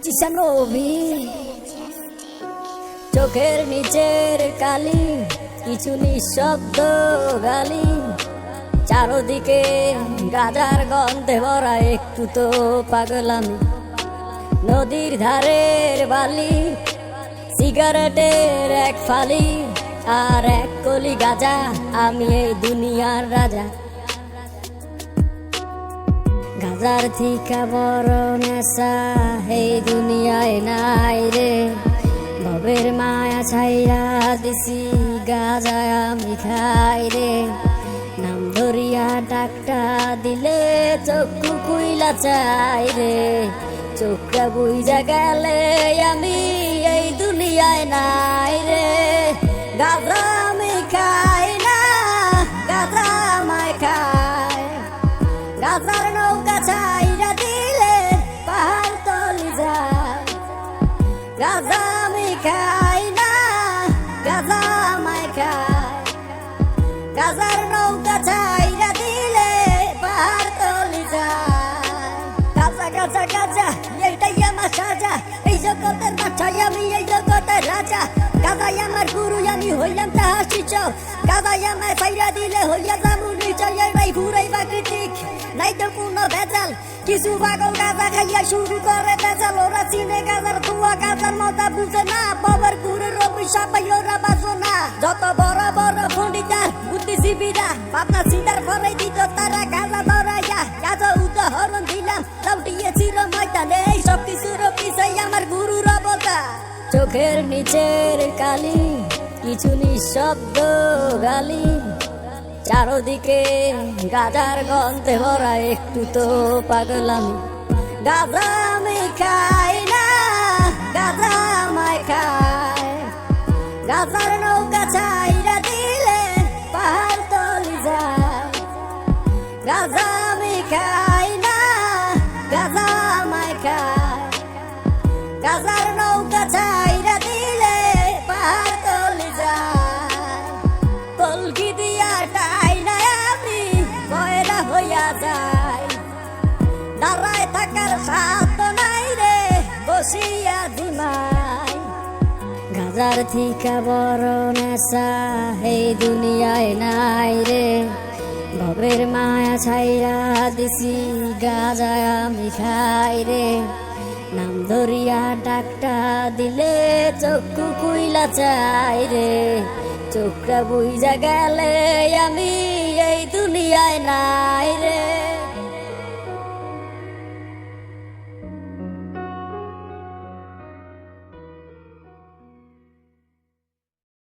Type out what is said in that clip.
জিসানবি চোখের নিচের কালি, কিছু নিঃশব্দ গালি, চারদিকে গাজার গন্ধে ভরা, একটু তো পাগলামি। নদীর ধারের বালি, সিগারেটের এক ফালি, আর এক কলি গাজা, আমি এই দুনিয়ার রাজা। গাজার থিকা বড় নেশা এই দুনিয়ায় নাই রে, ভবের মায়া ছাইরা দিছি গাজা আমি খাই রে। নাম ধরিয়া ডাকটা দিলে চক্ষু কুইলা চাই রে, চোখটা বুইজা গেলে আমি এই দুনিয়ায় নাই রে। গাজা আমি খাই না, গাজা আমায় খায়, গাজার নৌকা ছাইরা দিলে পাহাড় তলি যায়। গাজা আমি খাই না, গাজা আমায় খায়, গাজার নৌকা ছাইরা দিলে পাহাড় তলি যায়। গাজা গাজা গাজা এইটাই আমার সাজা, এই জগতের মাথায় আমি এই জগতের রাজা। গাজাই আমার গুরু, আমি হইলাম তাহার শিষ্য, গাজাই আমায় ছাইরা দিলে হইয়া যাবো নিশ্চয়। এই ঘুরাই বা কৃতিক নাই তো কোনো ভেজাল, কিছু পাগল গাজা খাইয়া শুরু করে ভেজাল। ওরা চিনে গাজার ধোয়া, গাজার মজা বুঝে না, বাবার ঘুরের অভিশাপ ওরা বাঁচো না। যত বড় বড় পণ্ডিতার বুদ্ধিজীবীরা ভাবনা চিন্তার পরে দিত তারা গাজা ধরাইয়া। গাজা উদাহরণ দিলাম, লাউটিয়েছিল ময়দানে, এই সব কিছুর পিছাই আমার গুরুর অবদান। চোখের নিচের কালি, কিছু নিঃশব্দ গালি, চারদিকে গাজার গন্ধে ভরা, একটু তো পাগলামি। গাজা আমি খাই না, গাজা আমায় খায়, গাজার নৌকা ছাইরা দিলে পাহাড় তলি যায়। গাজা আমি খাই না, গাজা আমায় খায়, গাজার নৌকা ছাইরা দিলে পাহাড় তলি যায়। কলকি দিয়া টাই না আমি কয়রা হইয়া যাই, দাঁড়ায় থাকার সাধ্য নাই রে, বসিয়া দিমাই। গাজার থিকা বড় নেশা এই দুনিয়ায় নাই রে, ভবের মায়া ছাইরা দিছি গাজা আমি খাই রে। নাম ধরিয়া ডাকটা দিলে চক্ষু কুইলা চাই রে, চোখটা বুইজা গেলে আমি এই দুনিয়ায় নাই রে।